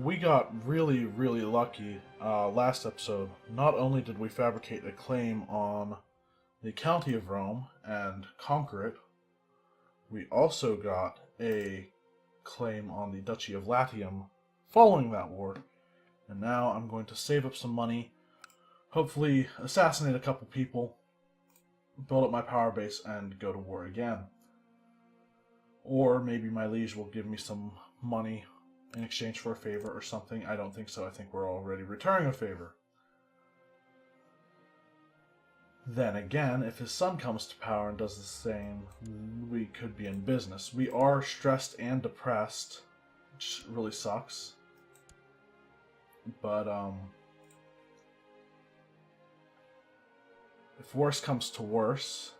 We got really, really lucky last episode. Not only did we fabricate a claim on the county of Rome and conquer it, we also got a claim on the Duchy of Latium following that war. And now I'm going to save up some money, hopefully assassinate a couple people, build up my power base, and go to war again. Or maybe my liege will give me some money in exchange for a favor or something. I don't think so. I think we're already returning a favor. Then again, if his son comes to power and does the same, we could be in business. We are stressed and depressed, which really sucks. But, if worse comes to worse,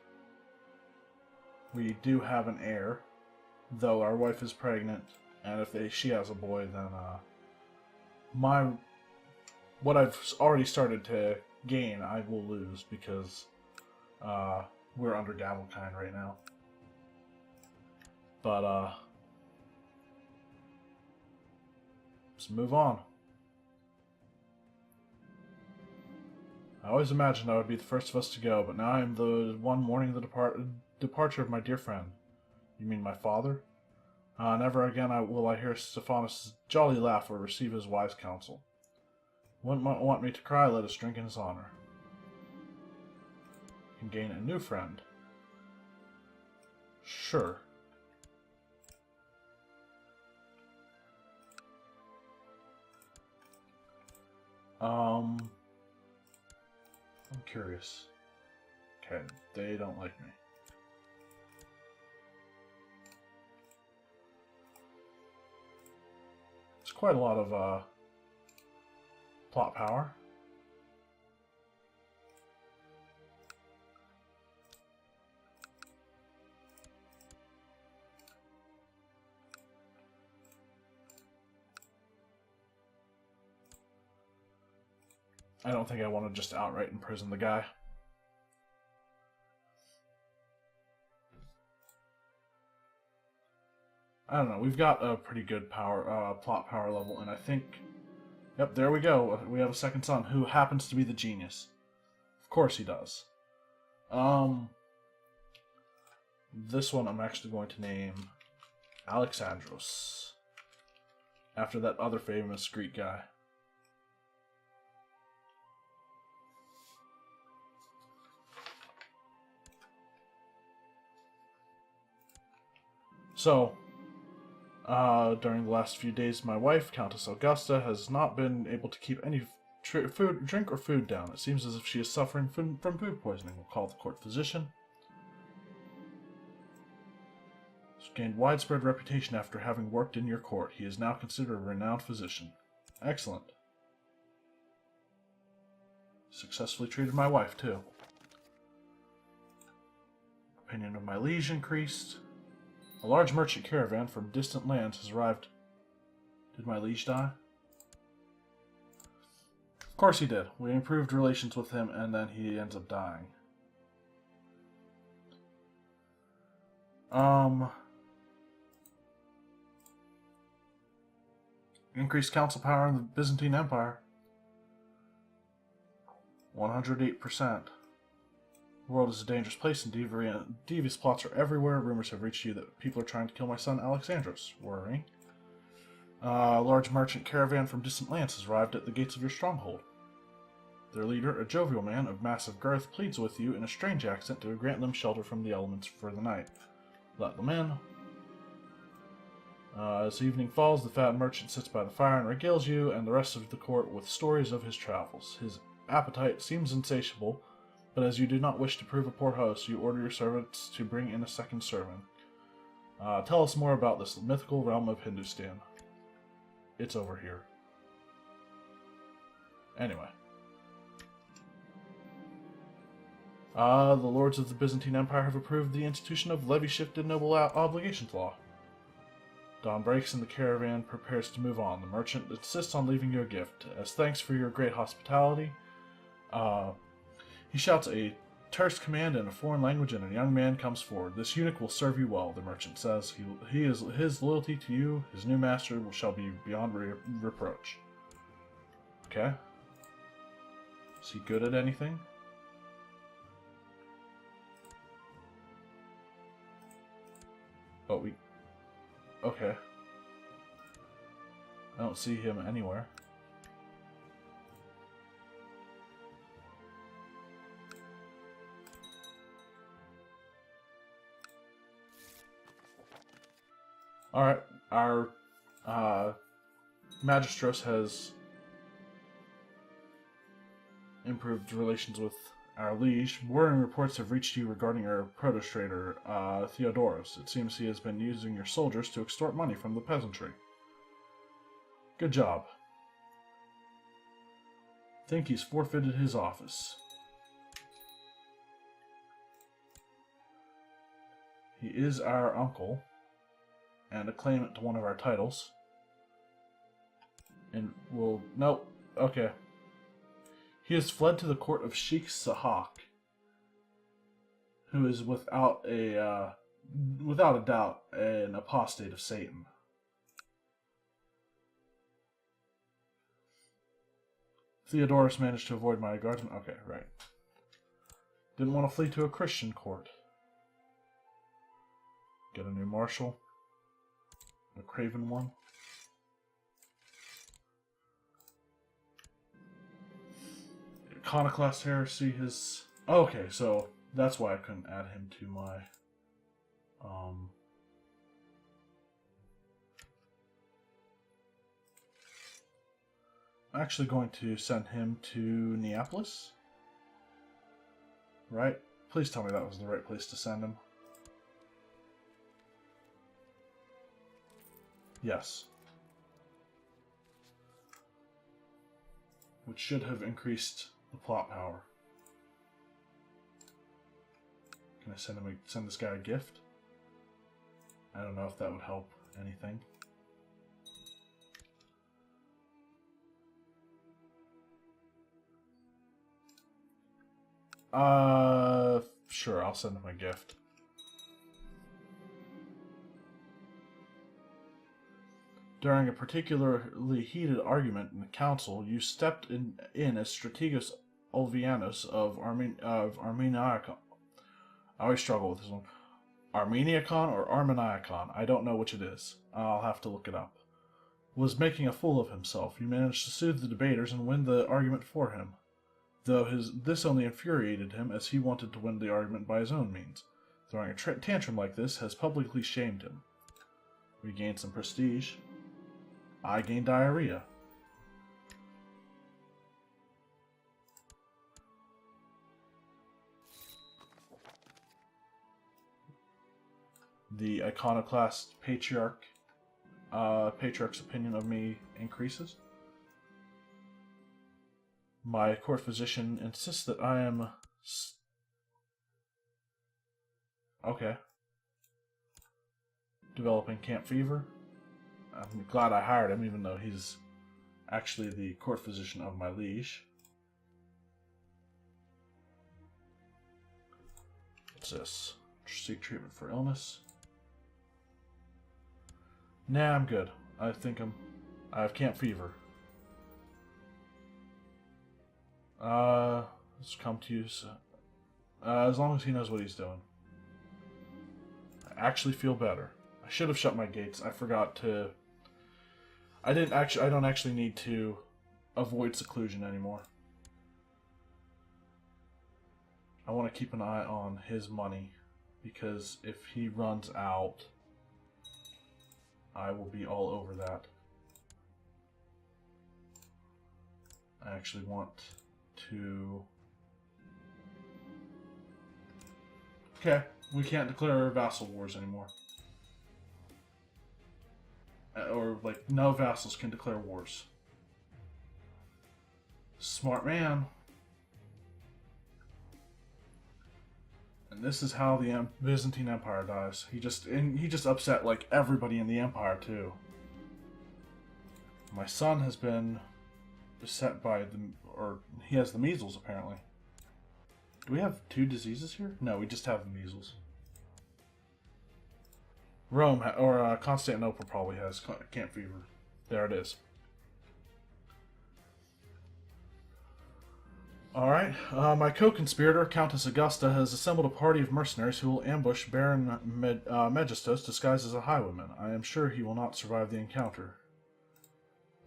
we do have an heir, though our wife is pregnant. And if she has a boy, then what I've already started to gain, I will lose because we're under Gavelkind right now. But let's move on. I always imagined I would be the first of us to go, but now I am the one mourning the departure of my dear friend. You mean my father? Never again will I hear Stephanus' jolly laugh or receive his wise counsel. Wouldn't want me to cry, let us drink in his honor. Can gain a new friend. Sure. I'm curious. Okay, they don't like me. Quite a lot of plot power. I don't think I want to just outright imprison the guy. I don't know, we've got a pretty good plot power level, and I think... Yep, there we go. We have a second son, who happens to be the genius. Of course he does. This one I'm actually going to name Alexandros, after that other famous Greek guy. So... during the last few days, my wife, Countess Augusta, has not been able to keep any drink or food down. It seems as if she is suffering from food poisoning. We'll call the court physician. He's gained widespread reputation after having worked in your court. He is now considered a renowned physician. Excellent. Successfully treated my wife, too. Opinion of my liege increased. A large merchant caravan from distant lands has arrived. Did my liege die? Of course he did. We improved relations with him, and then he ends up dying. Increased council power in the Byzantine Empire. 108%. The world is a dangerous place, and devious plots are everywhere. Rumors have reached you that people are trying to kill my son, Alexandros. Worrying. A large merchant caravan from distant lands has arrived at the gates of your stronghold. Their leader, a jovial man of massive girth, pleads with you in a strange accent to grant them shelter from the elements for the night. Let them in. As evening falls, the fat merchant sits by the fire and regales you and the rest of the court with stories of his travels. His appetite seems insatiable, but as you do not wish to prove a poor host, you order your servants to bring in a second servant. Tell us more about this mythical realm of Hindustan. It's over here. Anyway. The lords of the Byzantine Empire have approved the institution of levy-shifted noble obligations law. Dawn breaks and the caravan prepares to move on. The merchant insists on leaving you a gift. As thanks for your great hospitality, he shouts a terse command in a foreign language, and a young man comes forward. This eunuch will serve you well, the merchant says. His loyalty to you, his new master, shall be beyond reproach. Okay. Is he good at anything? Oh, okay. I don't see him anywhere. Alright, our Magistros has improved relations with our liege. Worrying reports have reached you regarding our proto-trader, Theodorus. It seems he has been using your soldiers to extort money from the peasantry. Good job. Think he's forfeited his office. He is our uncle, and a claimant to one of our titles. And we'll... Nope. Okay. He has fled to the court of Sheikh Sahak, who is without a doubt an apostate of Satan. Theodorus managed to avoid my guardsmen. Okay, right. Didn't want to flee to a Christian court. Get a new marshal. A craven one. Iconoclast heresy has... Okay, so that's why I couldn't add him to my... I'm actually going to send him to Neapolis. Right? Please tell me that was the right place to send him. Yes. Which should have increased the plot power. Can I send this guy a gift? I don't know if that would help anything. Sure, I'll send him a gift. During a particularly heated argument in the council, you stepped in as Strategos Olvianus of Armeniacon. I always struggle with this one. Armeniacon or Armeniacon? I don't know which it is. I'll have to look it up. Was making a fool of himself. You managed to soothe the debaters and win the argument for him. Though this only infuriated him, as he wanted to win the argument by his own means. Throwing a tantrum like this has publicly shamed him. We gained some prestige. I gained diarrhea. The iconoclast patriarch's opinion of me increases. My court physician insists that I am... Okay. Developing camp fever. I'm glad I hired him, even though he's actually the court physician of my liege. What's this? Seek treatment for illness. Nah, I'm good. I have camp fever. Let's come to you. As long as he knows what he's doing. I actually feel better. I should have shut my gates. I forgot to... I don't actually need to avoid seclusion anymore. I want to keep an eye on his money, because if he runs out, I will be all over that. I actually want to... Okay, we can't declare vassal wars anymore. Or, like, no vassals can declare wars. Smart man. And this is how the Byzantine Empire dies. He just upset, like, everybody in the empire, too. My son has been beset by he has the measles, apparently. Do we have 2 diseases here? No, we just have measles. Rome, or Constantinople probably has camp fever. There it is. Alright, my co-conspirator, Countess Augusta, has assembled a party of mercenaries who will ambush Baron Megistos disguised as a highwayman. I am sure he will not survive the encounter.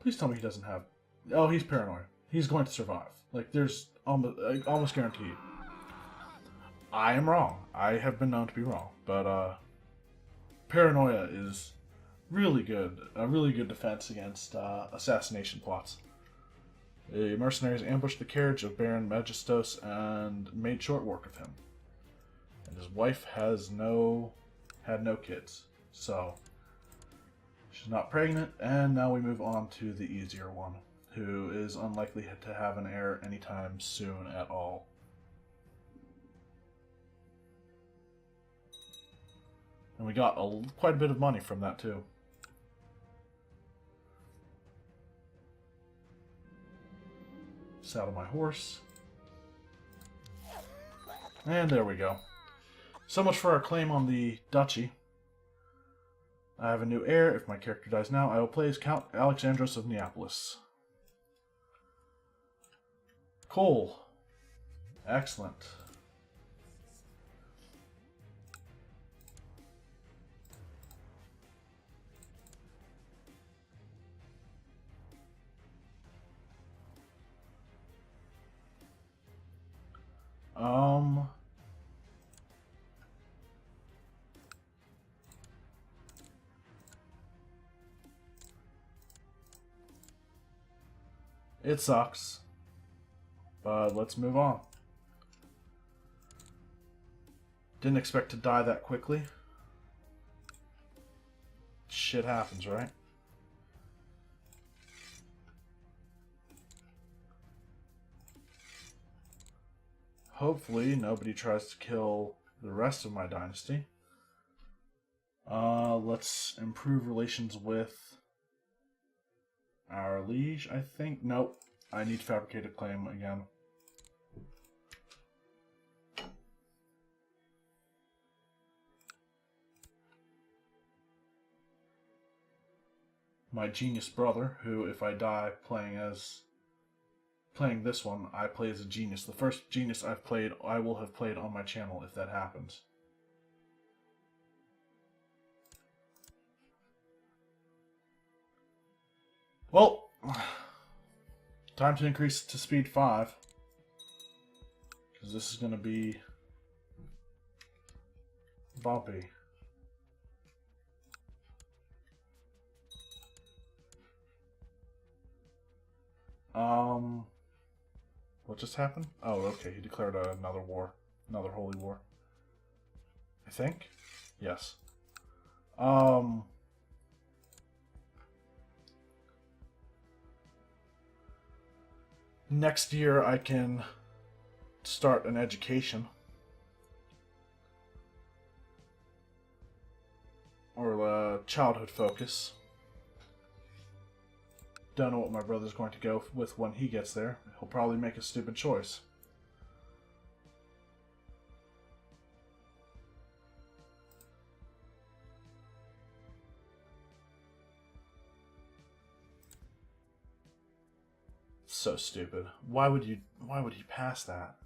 Please tell me he doesn't have... Oh, he's paranoid. He's going to survive. Like, there's almost guaranteed. I am wrong. I have been known to be wrong. But, paranoia is really good. A really good defense against assassination plots. The mercenaries ambushed the carriage of Baron Megistos and made short work of him. And his wife had no kids. So, she's not pregnant, and now we move on to the easier one, who is unlikely to have an heir anytime soon at all. And we got quite a bit of money from that, too. Saddle my horse. And there we go. So much for our claim on the duchy. I have a new heir. If my character dies now, I will play as Count Alexandros of Neapolis. Cool. Excellent. It sucks. But let's move on. Didn't expect to die that quickly. Shit happens, right? Hopefully nobody tries to kill the rest of my dynasty. Let's improve relations with our liege, I think. Nope. I need to fabricate a claim again. My genius brother, who, if I die playing this one, I play as a genius. The first genius I will have played on my channel if that happens. Well, time to increase to speed 5. Because this is going to be bumpy. What just happened? Oh, okay, he declared another war. Another holy war. I think? Yes. Next year I can start an education. Or a childhood focus. Don't know what my brother's going to go with when he gets there. He'll probably make a stupid choice. So stupid. Why would he pass that?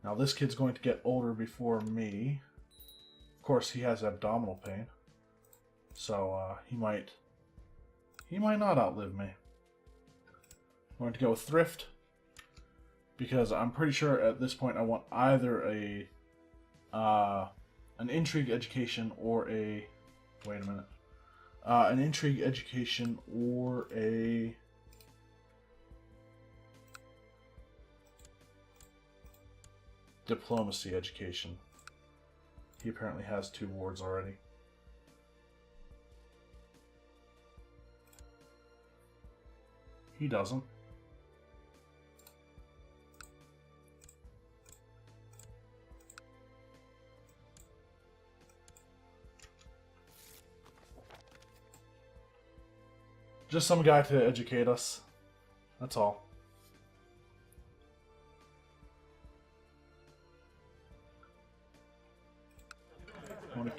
Now this kid's going to get older before me. Of course, he has abdominal pain. So, he might not outlive me. I'm going to go with thrift, because I'm pretty sure at this point I want either an intrigue education or a... Wait a minute. An intrigue education or a... diplomacy education. He apparently has 2 wards already. He doesn't. Just some guy to educate us. That's all.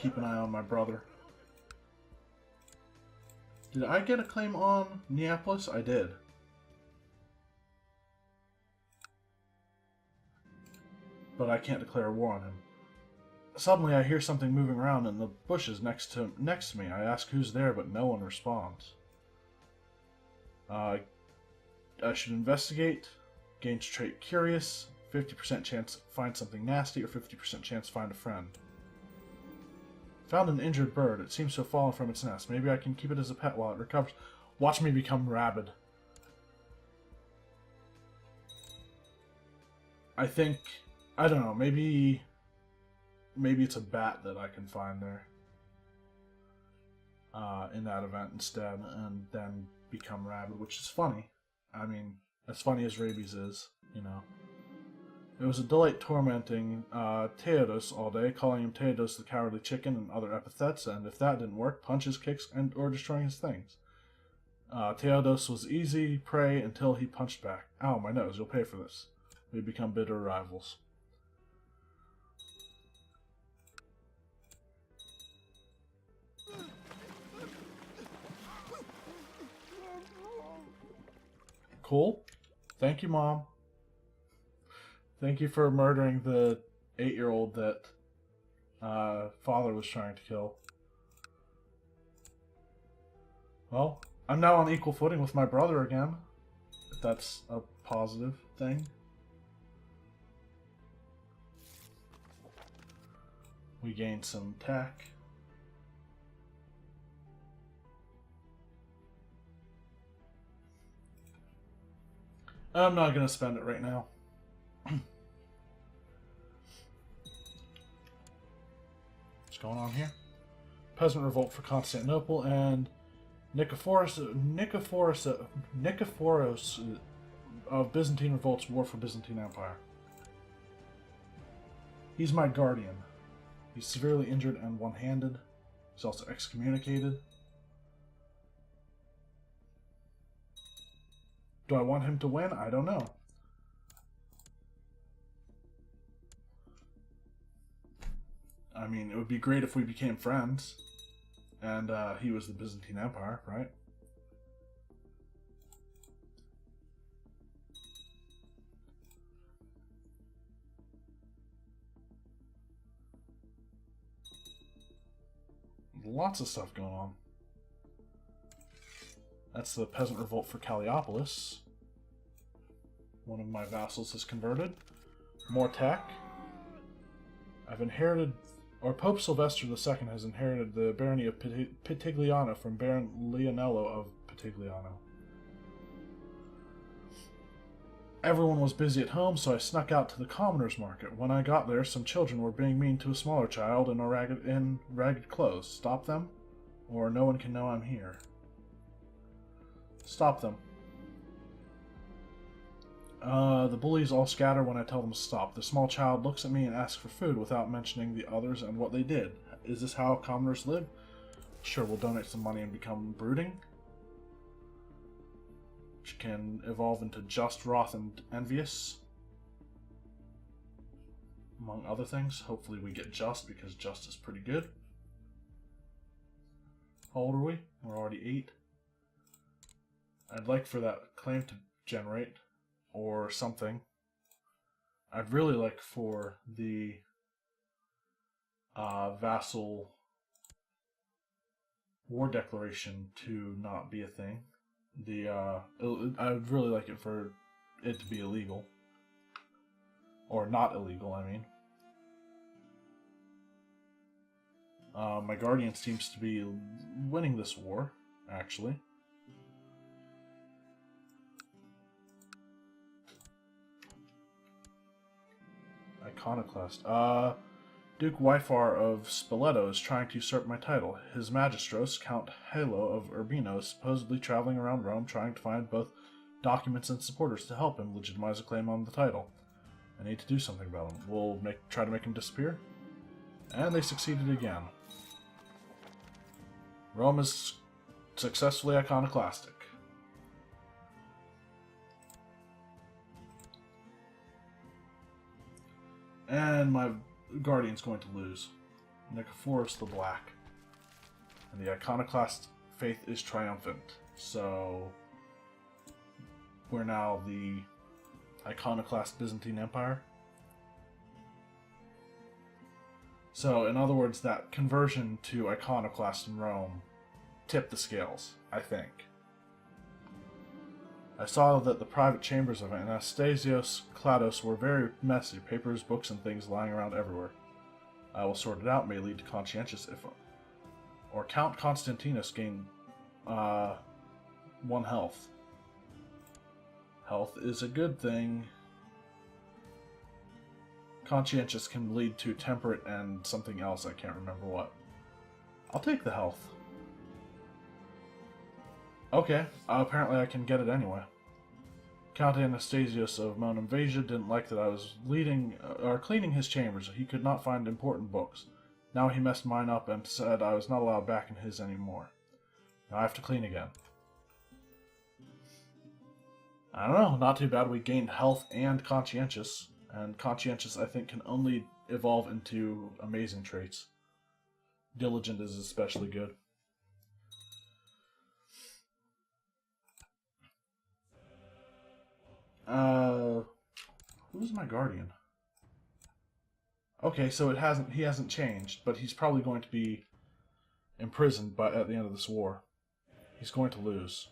keep an eye on my brother. Did I get a claim on Neapolis? I did. But I can't declare war on him. Suddenly I hear something moving around in the bushes next to me. I ask who's there, but no one responds. I should investigate. Gains trait curious. 50% chance find something nasty, or 50% chance find a friend. Found an injured bird. It seems to have fallen from its nest. Maybe I can keep it as a pet while it recovers. Watch me become rabid. I think... I don't know, maybe it's a bat that I can find there in that event instead, and then become rabid, which is funny. I mean, as funny as rabies is, you know. It was a delight tormenting Teodos all day, calling him Teodos the cowardly chicken and other epithets, and if that didn't work, punches, kicks, or destroying his things. Teodos was easy prey until he punched back. Ow, my nose, you'll pay for this. We become bitter rivals. Cool. Thank you, Mom. Thank you for murdering the 8-year-old that father was trying to kill. Well, I'm now on equal footing with my brother again. If that's a positive thing. We gained some tech. I'm not going to spend it right now. What's going on here? Peasant revolt for Constantinople and Nikephoros of Byzantine revolts war for Byzantine Empire. He's my guardian. He's severely injured and one-handed. He's also excommunicated. Do I want him to win? I don't know. I mean, it would be great if we became friends. And he was the Byzantine Empire, right? Lots of stuff going on. That's the peasant revolt for Calliopolis. One of my vassals has converted. More tech. I've inherited, or Pope Sylvester II has inherited the barony of Pitigliano from Baron Leonello of Pitigliano. Everyone was busy at home, so I snuck out to the commoner's market. When I got there, some children were being mean to a smaller child in ragged clothes. Stop them, or no one can know I'm here. Stop them. The bullies all scatter when I tell them to stop. The small child looks at me and asks for food without mentioning the others and what they did. Is this how commoners live? Sure, we'll donate some money and become brooding. Which can evolve into just, wroth, and envious. Among other things. Hopefully we get just, because just is pretty good. How old are we? We're already 8. I'd like for that claim to generate, or something. I'd really like for the vassal war declaration to not be a thing. I would really like it for it to be illegal. Or not illegal, I mean. My guardian seems to be winning this war, actually. Iconoclast. Duke Wyfar of Spoleto is trying to usurp my title. His Magistros, Count Halo of Urbino, is supposedly traveling around Rome trying to find both documents and supporters to help him legitimize a claim on the title. I need to do something about him. We'll try to make him disappear. And they succeeded again. Rome is successfully iconoclastic. And my guardian's going to lose. Nicephorus the Black. And the iconoclast faith is triumphant. So we're now the iconoclast Byzantine Empire. So, in other words, that conversion to iconoclast in Rome tipped the scales, I think. I saw that the private chambers of Anastasios Clados were very messy, papers, books, and things lying around everywhere. I will sort it out, may lead to conscientious if... Or Count Constantinus gained 1 health. Health is a good thing. Conscientious can lead to temperate and something else, I can't remember what. I'll take the health. Okay, apparently I can get it anyway. Count Anastasios of Monemvasia didn't like that I was cleaning his chambers. He could not find important books. Now he messed mine up and said I was not allowed back in his anymore. Now I have to clean again. I don't know, not too bad. We gained health and conscientious. And conscientious, I think, can only evolve into amazing traits. Diligent is especially good. Who's my guardian? Okay, so he hasn't changed, but he's probably going to be imprisoned at the end of this war. He's going to lose.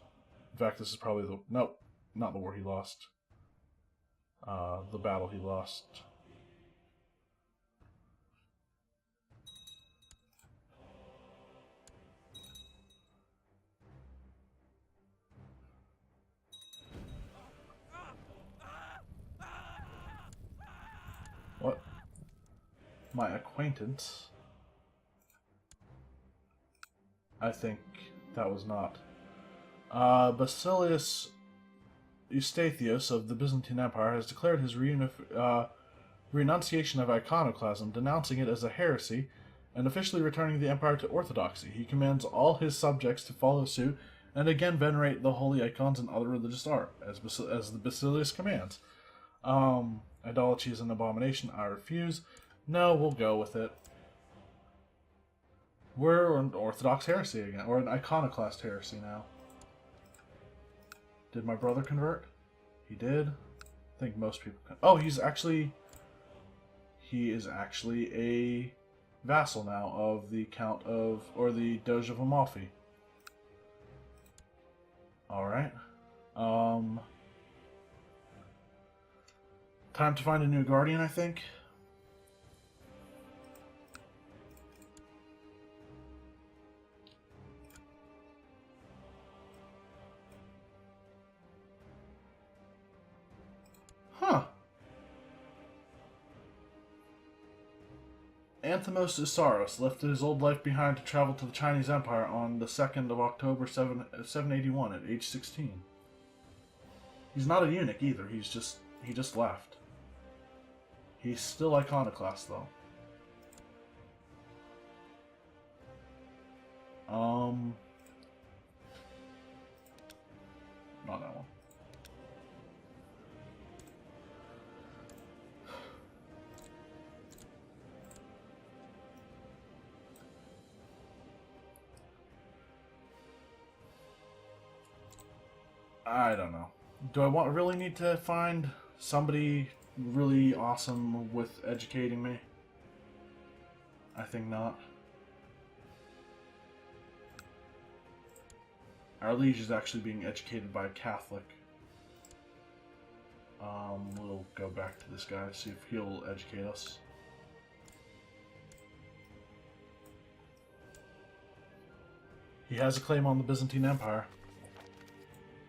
In fact, this is probably the... Nope, not the war he lost. The battle he lost. What? My acquaintance? I think that was not. Basilius Eustathius of the Byzantine Empire has declared his renunciation of iconoclasm, denouncing it as a heresy, and officially returning the empire to orthodoxy. He commands all his subjects to follow suit and again venerate the holy icons and other religious art, as the Basilius commands. Idolatry is an abomination. I refuse. No, we'll go with it. We're an orthodox heresy again, or an iconoclast heresy now. Did my brother convert? He did. I think most people can. Oh, he is actually a vassal now of the Count of, or the Doge of Amalfi. Alright. Time to find a new guardian, I think. Huh. Anthemos Isaros left his old life behind to travel to the Chinese Empire on the 2nd of October 781 at age 16. He's not a eunuch either, he just left. He's still iconoclast though. Not that one. I don't know. Do I really need to find somebody really awesome with educating me? I think not. Our liege is actually being educated by a Catholic. We'll go back to this guy, see if he'll educate us. He has a claim on the Byzantine Empire.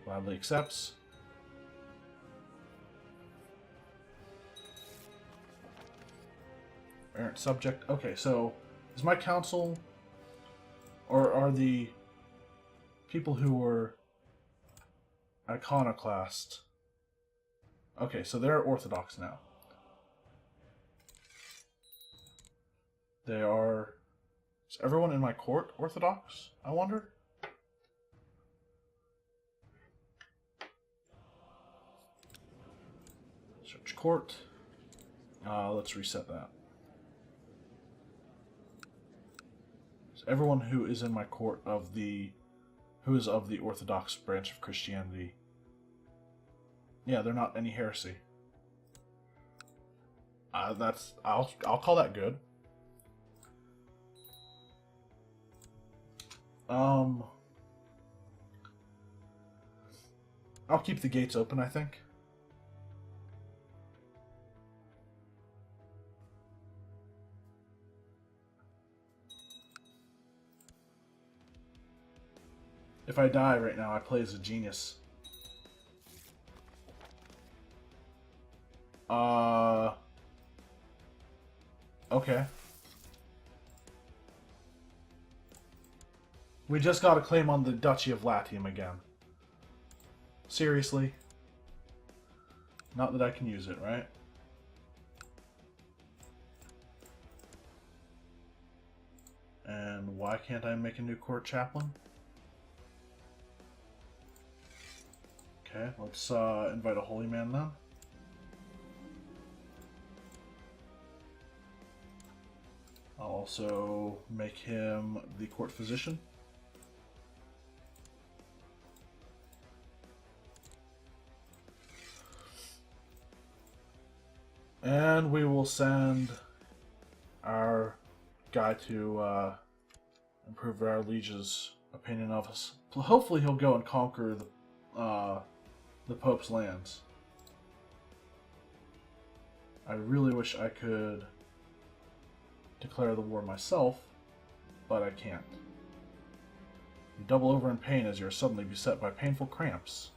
Gladly accepts. Errant subject. Okay, so is my council, or are the people who were iconoclast? Okay, so they're Orthodox now. They are... Is everyone in my court Orthodox, I wonder? Search court. Let's reset that. Everyone who is in my court who is of the Orthodox branch of Christianity. Yeah, they're not any heresy. I'll call that good. I'll keep the gates open, I think. If I die right now, I play as a genius. Okay. We just got a claim on the Duchy of Latium again. Seriously? Not that I can use it, right? And why can't I make a new court chaplain? Okay, let's invite a holy man then. I'll also make him the court physician. And we will send our guy to improve our liege's opinion of us. Hopefully he'll go and conquer the Pope's lands. I really wish I could declare the war myself, but I can't. You double over in pain as you are suddenly beset by painful cramps.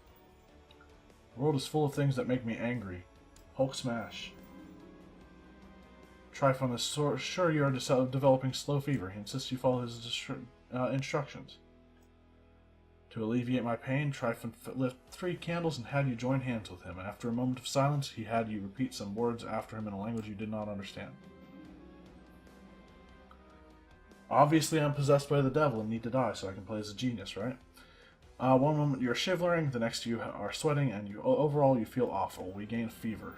The world is full of things that make me angry. Hulk smash. Tryphon is sure you are developing slow fever. He insists you follow his instructions. To alleviate my pain, Tryphon lit 3 candles and had you join hands with him. And after a moment of silence, he had you repeat some words after him in a language you did not understand. Obviously, I'm possessed by the devil and need to die so I can play as a genius, right? One moment you're shivering, the next you are sweating, and overall you feel awful. We gain fever.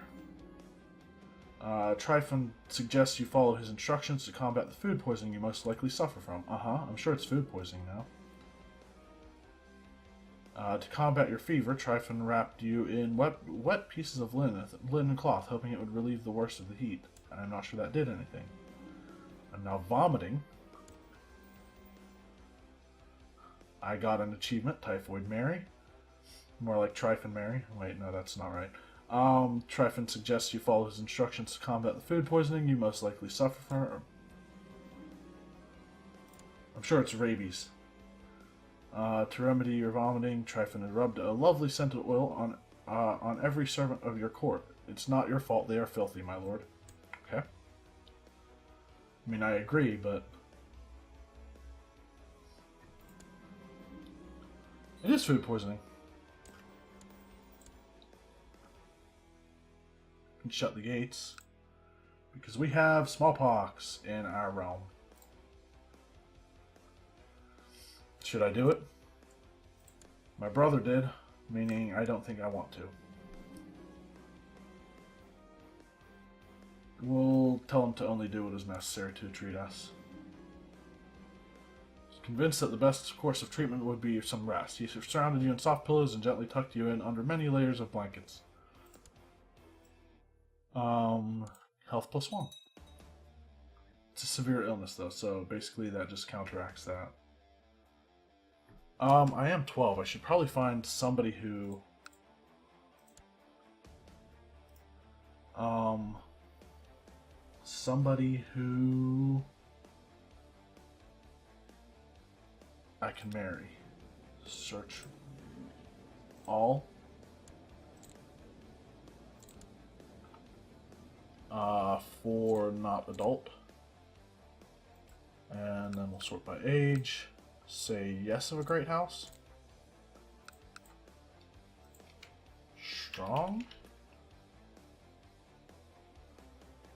Tryphon suggests you follow his instructions to combat the food poisoning you most likely suffer from. I'm sure it's food poisoning now. To combat your fever, Tryphon wrapped you in wet pieces of linen cloth, hoping it would relieve the worst of the heat. And I'm not sure that did anything. I'm now vomiting. I got an achievement, Typhoid Mary. More like Tryphon Mary. Wait, no, that's not right. Tryphon suggests you follow his instructions to combat the food poisoning you most likely suffer from. I'm sure it's rabies. To remedy your vomiting, Tryphon had rubbed a lovely scented oil on every servant of your court. It's not your fault they are filthy, my lord. Okay. I mean, I agree, but it is food poisoning. We can shut the gates because we have smallpox in our realm. Should I do it? My brother did, meaning I don't think I want to. We'll tell him to only do what is necessary to treat us. He's convinced that the best course of treatment would be some rest. He surrounded you in soft pillows and gently tucked you in under many layers of blankets. Health +1. It's a severe illness though, so basically that just counteracts that. I am 12. I should probably find somebody who I can marry. Search all. For not adult. And then we'll sort by age. Say yes of a great house. Strong.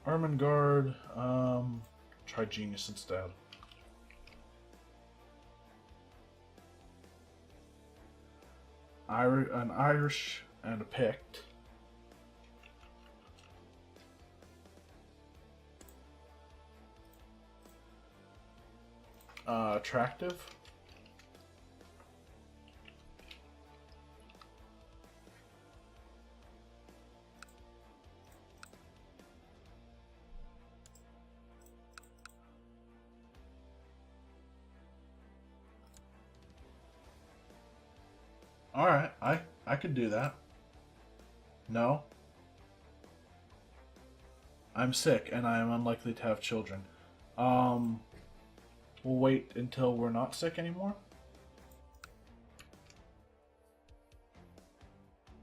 Ermengarde. Try genius instead. An Irish and a Pict. attractive. Alright, I could do that. No. I'm sick and I am unlikely to have children. We'll wait until we're not sick anymore.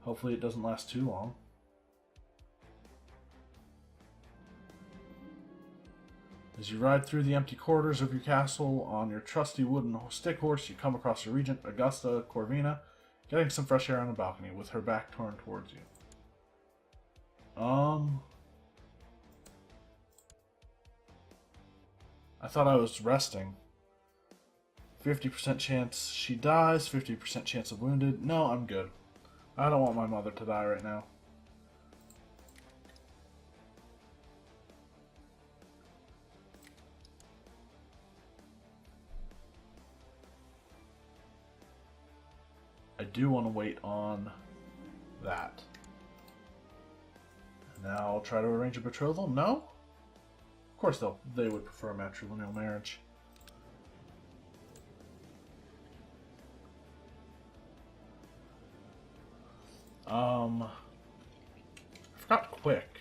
Hopefully it doesn't last too long. As you ride through the empty corridors of your castle on your trusty wooden stick horse, you come across your regent, Augusta Corvina, getting some fresh air on the balcony with her back turned towards you. I thought I was resting. 50% chance she dies, 50% chance of wounded. No, I'm good. I don't want my mother to die right now. I do want to wait on that. Now I'll try to arrange a betrothal. No? Of course they would prefer matrilineal marriage. I forgot quick.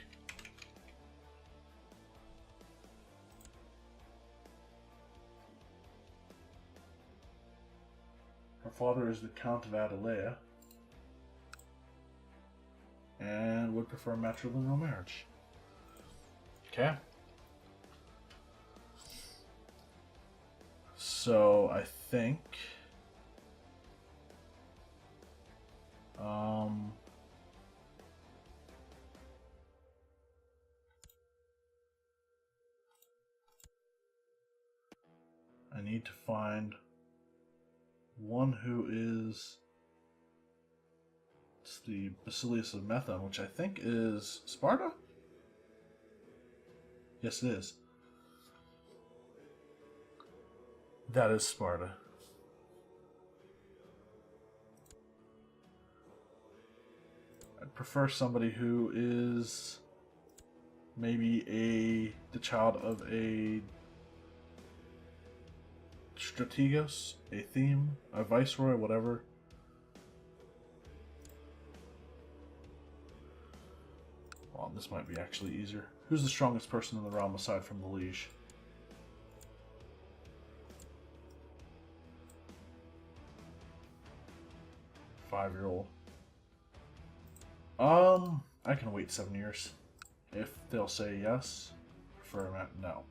Her father is the Count of Adelaia and would prefer matrilineal marriage. Okay. So I think I need to find one who is the Basilius of Methon, which I think is Sparta? Yes, it is. That is Sparta. I'd prefer somebody who is maybe the child of a strategos, a theme, a viceroy, whatever. Well, this might be actually easier. Who's the strongest person in the realm aside from the liege? Five-year-old. I can wait 7 years. If they'll say yes. For no.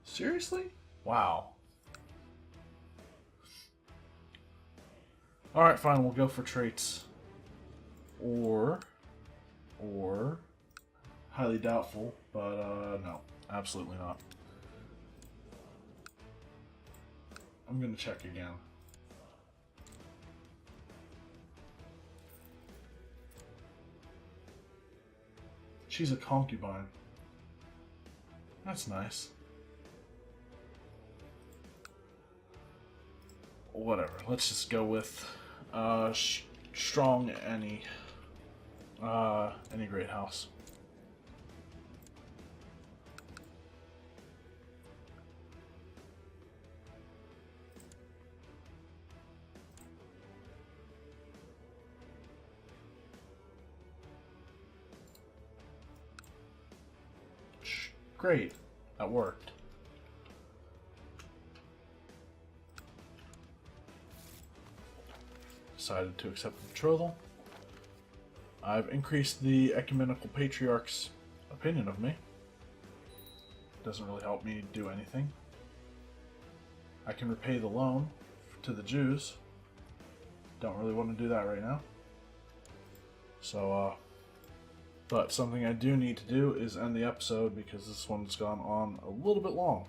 Seriously? Wow. Alright, fine, we'll go for traits. Or highly doubtful, but no, absolutely not. I'm gonna check again. She's a concubine. That's nice. Whatever, let's just go with strong any great house. Great, that worked. Decided to accept the betrothal. I've increased the ecumenical patriarch's opinion of me. Doesn't really help me do anything. I can repay the loan to the Jews. Don't really want to do that right now. So, but something I do need to do is end the episode because this one's gone on a little bit long.